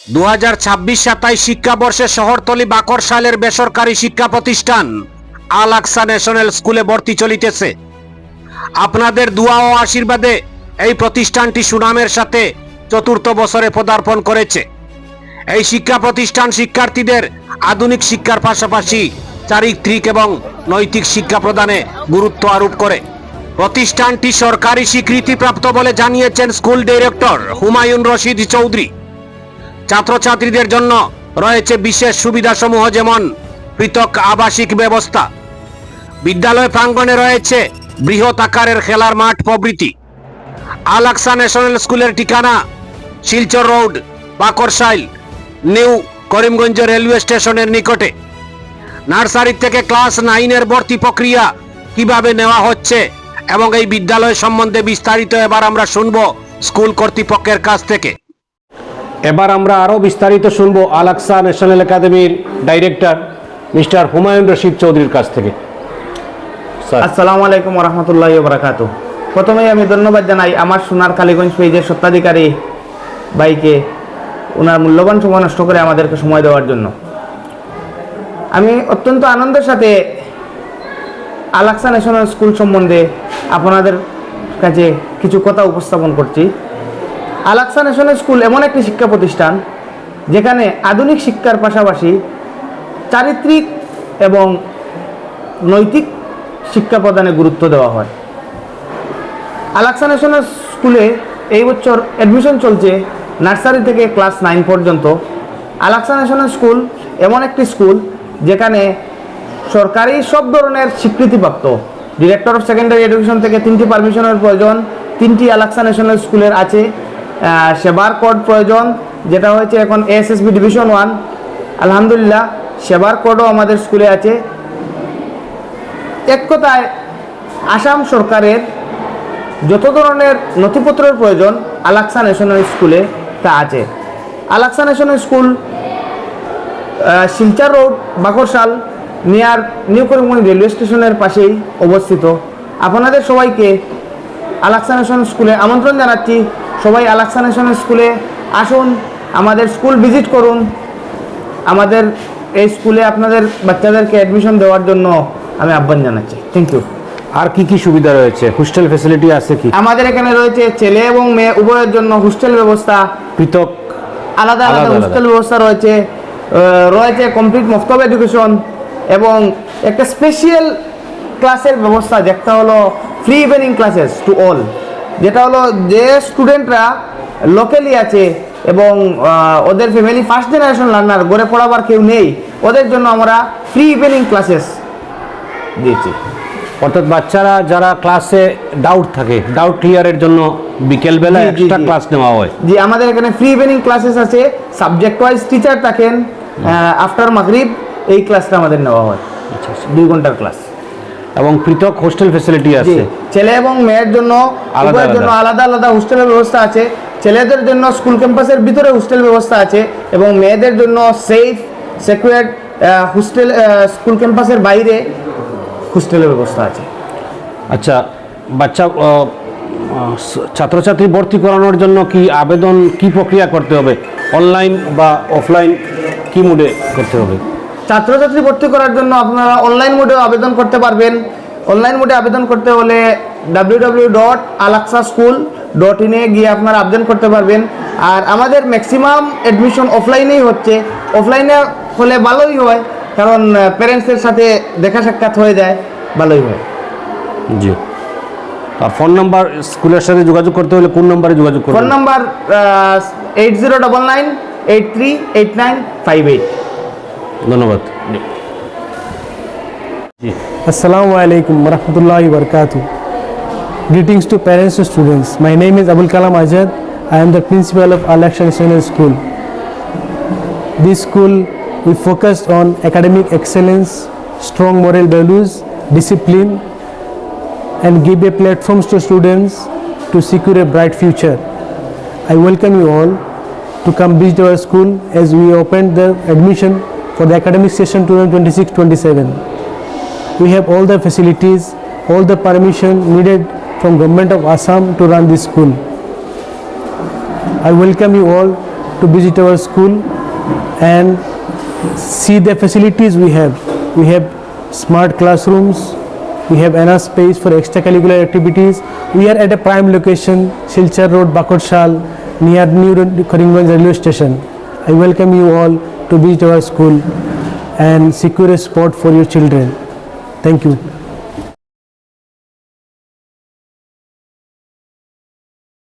2026-27 শিক্ষাবর্ষে শহরতলি বাকরশালের বেসরকারি শিক্ষা প্রতিষ্ঠান আল আকসা ন্যাশনাল স্কুলে ভর্তি চলিতেছে। আপনাদের দোয়া ও আশীর্বাদে এই প্রতিষ্ঠানটি সুনামের সাথে চতুর্থ বছরে পদার্পণ করেছে। এই শিক্ষা প্রতিষ্ঠান শিক্ষার্থীদের আধুনিক শিক্ষার পাশাপাশি চারিত্রিক এবং নৈতিক শিক্ষা প্রদানে গুরুত্ব আরোপ করে। প্রতিষ্ঠানটি সরকারি স্বীকৃতিপ্রাপ্ত বলে জানিয়েছেন স্কুল ডিরেক্টর হুমায়ুন রশিদ চৌধুরী। ছাত্রছাত্রীদের জন্য রয়েছে বিশেষ সুবিধাসমূহ, যেমন পৃথক আবাসিক ব্যবস্থা, বিদ্যালয় প্রাঙ্গণে রয়েছে বৃহৎ আকারের খেলার মাঠ প্রভৃতি। আল আকসা ন্যাশনাল স্কুলের ঠিকানা Silchar road, Bakarshal, new Karimganj railway স্টেশনের নিকটে। নার্সারি থেকে ক্লাস 9-এর ভর্তি প্রক্রিয়া কিভাবে নেওয়া হচ্ছে এবং এই বিদ্যালয় সম্বন্ধে বিস্তারিত এবার আমরা শুনবো স্কুল কর্তৃপক্ষের কাছ থেকে। এবার আমরা আরো বিস্তারিত শুনবো আল আকসা ন্যাশনাল একাডেমির ডাইরেক্টর মিস্টার হুমায়ুন রশিদ চৌধুরীর কাছ থেকে। আসসালামু আলাইকুম ওয়া রাহমাতুল্লাহি ওয়া বারাকাতুহু। প্রথমেই আমি ধন্যবাদ জানাই আমার সোনার কালীগঞ্জ পেজের স্বত্বাধিকারী ভাইকে ওনার মূল্যবান সময় নষ্ট করে আমাদেরকে সময় দেওয়ার জন্য। আমি অত্যন্ত আনন্দের সাথে আল আকসা ন্যাশনাল স্কুল সম্বন্ধে আপনাদের কাছে কিছু কথা উপস্থাপন করছি। আল আকসা ন্যাশনাল স্কুল এমন একটি শিক্ষা প্রতিষ্ঠান যেখানে আধুনিক শিক্ষার পাশাপাশি চারিত্রিক এবং নৈতিক শিক্ষা প্রদানে গুরুত্ব দেওয়া হয়। আল আকসা ন্যাশনাল স্কুলে এই বছর অ্যাডমিশন চলছে নার্সারি থেকে ক্লাস 9 পর্যন্ত। আল আকসা ন্যাশনাল স্কুল এমন একটি স্কুল যেখানে সরকারি সব ধরনের স্বীকৃতিপ্রাপ্ত। ডিরেক্টর অফ সেকেন্ডারি এডুকেশন থেকে 3টি পারমিশনের প্রয়োজন, 3টি আল আকসা ন্যাশনাল স্কুলের আছে। সেবার কোড প্রয়োজন, যেটা হয়েছে এখন এএসএসবি ডিভিশন 1। আলহামদুলিল্লাহ সেবার কোডও আমাদের স্কুলে আছে। এক কথায় আসাম সরকারের যত ধরনের নথিপত্রের প্রয়োজন আল আকসা ন্যাশনাল স্কুলে তা আছে। Al Aqsa national school Silchar road, Bakarshal, near new Karimganj railway স্টেশনের পাশেই অবস্থিত। আপনাদের সবাইকে আল আকসা ন্যাশনাল স্কুলে আমন্ত্রণ জানাচ্ছি। সবাই আল আকসা ন্যাশনাল স্কুলে আসুন, আমাদের স্কুল ভিজিট করুন। আমাদের এই স্কুলে আপনাদের বাচ্চাদেরকে অ্যাডমিশন দেওয়ার জন্য আমি আহ্বান জানাচ্ছি। Thank you. আর কি কি সুবিধা রয়েছে? হোস্টেল ফ্যাসিলিটি আছে কি? আমাদের এখানে রয়েছে ছেলে এবং মেয়ে উভয়ের জন্য হোস্টেল ব্যবস্থা, পৃথক আলাদা আলাদা হোস্টেল ব্যবস্থা রয়েছে। রয়েছে কমপ্লিট মক্তব এডুকেশন এবং একটা স্পেশাল ক্লাসের ব্যবস্থা, যেটা হলো free evening classes to all, যেটা হলো যে স্টুডেন্টরা লোকালি আছে এবং ওদের ফ্যামিলি ফার্স্ট জেনারেশন লার্নার, গড়ে পড়াবার কেউ নেই, ওদের জন্য আমরা ফ্রি ইভিনিং ক্লাসেস দিয়েছি। অর্থাৎ বাচ্চারা যারা ক্লাসে ডাউট থাকে, ডাউট ক্লিয়ারের জন্য বিকেলবেলা এক্সট্রা ক্লাস নেওয়া হয়। জি, আমাদের এখানে ফ্রি ইভিনিং ক্লাসেস আছে। সাবজেক্ট ওয়াইজ টিচার থাকেন। আফটার মাগরিব এই ক্লাসটা আমাদের নেওয়া হয়। 2 ঘন্টার ক্লাস এবং পৃথক হোস্টেল ফ্যাসিলিটি আছে। ছেলে এবং মেয়ের জন্য আলাদা আলাদা হোস্টেলের ব্যবস্থা আছে। ছেলেদের জন্য স্কুল ক্যাম্পাসের ভিতরে হোস্টেল ব্যবস্থা আছে এবং মেয়েদের জন্য সেফ সিকিউরড হোস্টেল স্কুল ক্যাম্পাসের বাইরে হোস্টেলের ব্যবস্থা আছে। আচ্ছা, বাচ্চা ছাত্রছাত্রী ভর্তি করানোর জন্য কি আবেদন, কি প্রক্রিয়া করতে হবে? অনলাইন বা অফলাইন কি মোডে করতে হবে? ছাত্রছাত্রী ভর্তি করার জন্য আপনারা অনলাইন মোডেও আবেদন করতে পারবেন। অনলাইন মোডে আবেদন করতে হলে www.alaksaschool.in এ গিয়ে আপনারা আবেদন করতে পারবেন। আর আমাদের ম্যাক্সিমাম অ্যাডমিশন অফলাইনেই হচ্ছে। অফলাইনে হলে ভালোই হয়, কারণ প্যারেন্টসদের সাথে দেখা সাক্ষাৎ হয়ে যায়, ভালোই হয়। জি। আর ফোন নাম্বার, স্কুলের সাথে যোগাযোগ করতে হলে কোন নম্বরে যোগাযোগ করবেন? Phone number 8099838958। ধন্যবাদ। Assalamu alaikum warahmatullahi wabarakatuh. Greetings to parents and students. My name is Abul Kalam Azad. I am the principal of Al Aksa National School. This school we focused on academic excellence, strong moral values, discipline, and give a platforms to students to secure a bright future. I welcome you all to come visit our school as we opened the admission for the academic session 2026-27. We have all the facilities, all the permission needed from Government of Assam to run this school. I welcome you all to visit our school and see the facilities we have. We have smart classrooms, we have enough space for extracurricular activities. We are at a prime location, Silchar Road, Bakorshal, near New Karimganj railway station. I welcome you all to visit our school and secure a spot for your children. Thank you.